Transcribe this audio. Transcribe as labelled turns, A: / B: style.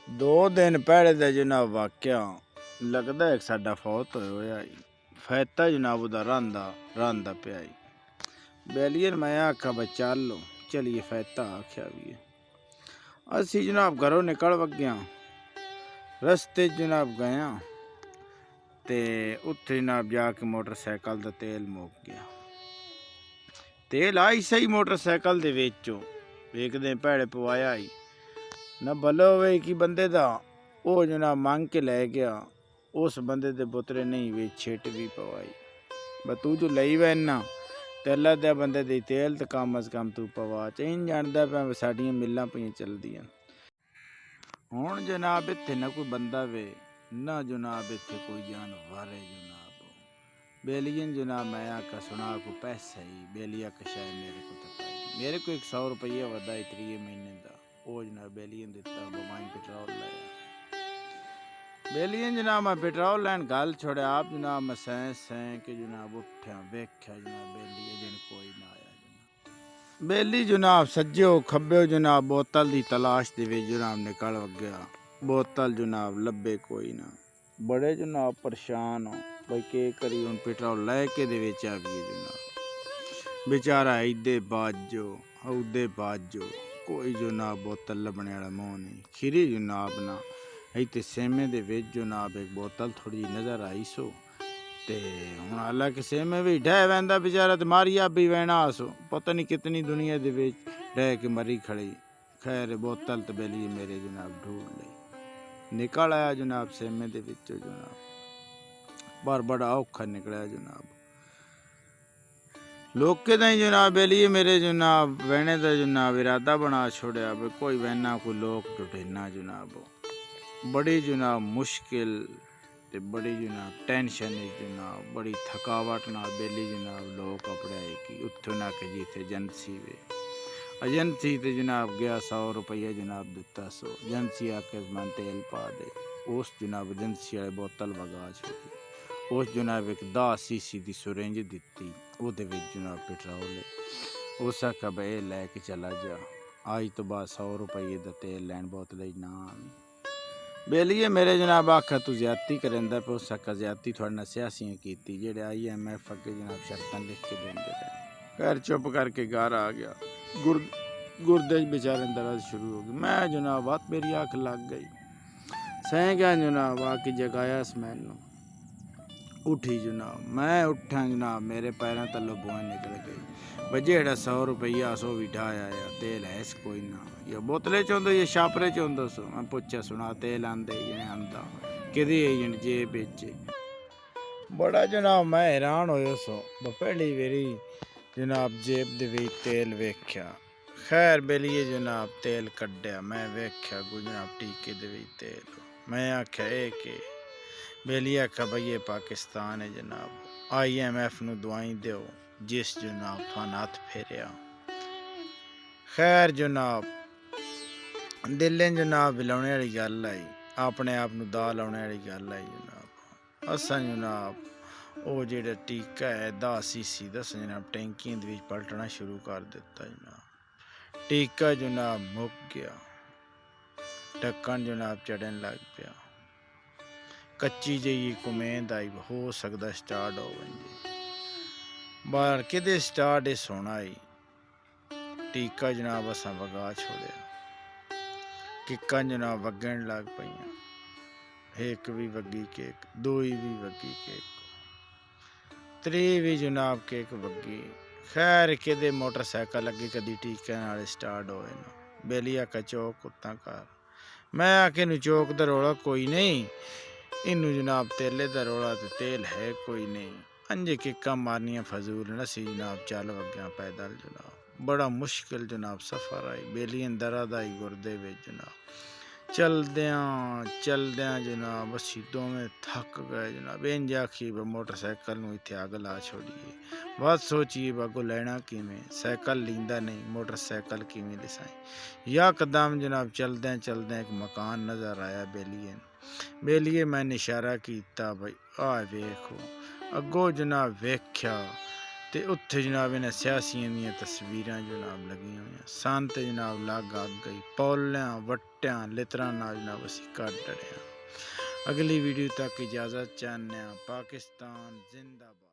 A: दो दिन पहले तो जनाब वाक्या लगता एक साडा फौत होया फैता जनाब उदा रंदा पिया बैलियर मैं आखा बा चलो चलिए फैता आख्या भी असी जनाब घरों निकल वग्या रस्ते जनाब गया ते उत्थे जनाब जाके मोटरसाइकिल दा तेल मुक गया। तेल आई सही मोटरसाइकिल दे विचों वेखदे भैड़े पवाया आई ना भलो वे कि बंदे दा वो जनाब मांग के लै गया उस बंदे दे पुतरे नहीं वे छिट भी पवाई ब तू जो लई वैना ते अल्लाह दे बंदे दी तेल तो कम अज कम तू पवा चेन जानदा पे साडियां मिल्लां पईयां चलदियां हुण जनाब इत्थे ना कोई बंदा वे ना जनाब इत्थे कोई जानवर है जनाब बेलियन जनाब मैं आका सुना को पैसा ही बेलिया कशाय मेरे को 100 रुपया वधा 3 महीने दा ਉਹ ਜਨਾਬ ਬੇਲੀਅਨ ਦਿੱਤਾ ਬਮਾਈ ਪੈਟਰੋਲ ਲਾਇਆ ਬੇਲੀਅਨ ਜਨਾਬ ਮੈਂ ਪੈਟਰੋਲ ਲੈਣ ਗੱਲ ਛੋੜਿਆ ਆਪ ਜਨਾਬ ਮੈਂ ਸੈਂ ਕਿ ਜਨਾਬ ਉੱਠਿਆ ਵੇਖਿਆ ਜਨਾਬ ਬੇਲੀ ਏਜੰਟ ਕੋਈ ਨਾ ਆਇਆ ਜਨਾਬ ਬੇਲੀ ਜਨਾਬ ਸੱਜਿਓ ਖੱਬਿਓ ਜਨਾਬ ਬੋਤਲ ਦੀ ਤਲਾਸ਼ ਦੇ ਵਿੱਚ ਜਨਾਬ ਨਿਕਲ ਗਿਆ ਬੋਤਲ ਜਨਾਬ ਲੱਭੇ ਕੋਈ ਨਾ ਬੜੇ ਜਨਾਬ ਪਰੇਸ਼ਾਨ ਹੋ ਬਈ ਕੀ ਕਰੀ ਹੁਣ ਪੈਟਰੋਲ ਲੈ ਕੇ ਦੇ ਵਿੱਚ ਆ ਗਈ ਜਨਾਬ बेचारा इदे बाजो उदे बाजो कोई जनाब बोतल लभने वाला मोह नहीं खीरी जनाब ना इतने सेमे दे विच जनाब एक बोतल थोड़ी नज़र आई सो ते हुण हालांकि सेमे भी ढह वैंदा बेचारा ते मारिया भी वैना सो पता नहीं कितनी दुनिया दे विच ढह के मरी खड़ी खैर बोतल तो बेली मेरे जनाब ढूंढ लई निकल आया जनाब सेमे दे विचों जनाब पर बड़ा औखा निकलिया जनाब लोग के नहीं जनाब बेलिए मेरे जनाब वहने का जनाब इरादा बना छोड़िया भाई कोई वहना कोई लोग टुटेना जनाब बड़ी जनाब मुश्किल ते बड़ी जनाब टेंशन है जनाब बड़ी थकावट ना बेली जनाब लोग अपने आए कि उत्थों ना के जी थे एजेंसी वे एजेंसी ते जनाब गया 100 रुपया जनाब दिता सो एजेंसी आके मन तेल पा दे उस जनाब एजेंसी वाले बोतल वगा छोड़ी उस जनाब एक 10 सीसी की सुरेंज दिती ਉਹਦੇ ਵਿੱਚ ਜਨਾਬ ਪੈਟਰੋਲ ਉਸ ਆਖਿਆ ਬਈ ਇਹ ਲੈ ਕੇ ਚਲਾ ਜਾ ਅੱਜ ਤੋਂ ਬਾਅਦ 100 ਰੁਪਏ ਦਾ ਤੇਲ ਲੈਣ ਬੋਤਲ ਹੀ ਨਾ ਆਵੀਂ ਬੇਲੀਏ ਮੇਰੇ ਜਨਾਬ ਆਖਿਆ ਤੂੰ ਜ਼ਿਆਦਤੀ ਕਰਦਾ ਪਿਆ ਉਸ ਆਖਿਆ ਜ਼ਿਆਦਤੀ ਤੁਹਾਡੇ ਨਾਲ ਸਿਆਸੀਆਂ ਕੀਤੀ ਜਿਹੜੇ IMF ਅੱਗੇ ਜਨਾਬ ਸ਼ਰਤਾਂ ਲਿਖ ਕੇ ਦਿੰਦੇ ਰਹੇ ਘਰ ਚੁੱਪ ਕਰਕੇ ਘਰ ਆ ਗਿਆ ਗੁਰਦੇ बेचारे दर्द शुरू हो गई मैं जनाब बात मेरी आँख लग गई सह गया जनाब आके जगाया मैनू उठी जनाब मैं उठा जनाब मेरे पैरों तलों बुआ निकल गई बजेड़ा 100 रुपया सो भी ढाया तेल है कोई ना या बोतले चौंदो या छापरे चौंदो सो मैं पूछा सुना तेल आंदे जने आंदा कि एजेंट जेब बेचे बड़ा जनाब मैं हैरान होया सो पहली बारी जनाब जेब दे विच तेल वेख्या खैर बेलिए जनाब तेल कड्ढिया मैं वेख्या जनाब टीके दे विच तेल मैं आख्या के बेलिया आखा भाई ये पाकिस्तान है जनाब IMF नू दवाई दो जिस जनाब थान हथ फेरिया खैर जनाब दिले जनाब लाने वाली गल आई अपने आप नू दा लाने वाली गल आई जनाब असा जनाब वो जेड़ा टीका है 10 सीसी दस जनाब टैंकियां दे विच पलटना शुरू कर दिता जनाब टीका जनाब मुक गया ढक्कन जनाब चढ़न लग पिया कच्ची जी कुमेंद आई हो सकता स्टार्ट हो गई बाहर कि स्टार्ट सोना आई टीका जनाब असा वगा छोड़िया किक्का जनाब वगन लग पई एक भी वगी केक दूई भी वगी केक त्री भी जनाब केक वगी खैर कि मोटरसाइकिल अगे कदी टीके नाल स्टार्ट होए ना बेलिया का चौक उत्ता कर मैं आके नू चौक दा रौला कोई नहीं इनू जनाब तेले दा रोड़ा तो तेल है कोई नहीं अंजे किक्का मारनिया फजूल नसी जनाब चल वग्या पैदल जनाब बड़ा मुश्किल जनाब सफ़र आई बेलियन दर्द आई गुरदे विच जनाब चलद्या जनाब असी दोवें थक गए जनाब इंज आखी मोटरसाइकिल नू इत्थे अग ला छोड़िए बस सोचिए बागो लेना किवें साइकिल लींदा नहीं मोटरसाइकिल किवें लिसाई यकदम जनाब चलद्या एक मकान नज़र आया बेलिए मैंने इशारा किया भाई आ वेखो अगो जनाब वेख्या ते उत्थे जनाब इन्हें सियासियों दी तस्वीरां जनाब लगी हुई सन ते जनाब लग अग गई पौलियां वट्टियां लितरां नाल जनाब असी कट डरे। अगली वीडियो तक इजाज़त चाहते हैं। पाकिस्तान जिंदाबाद।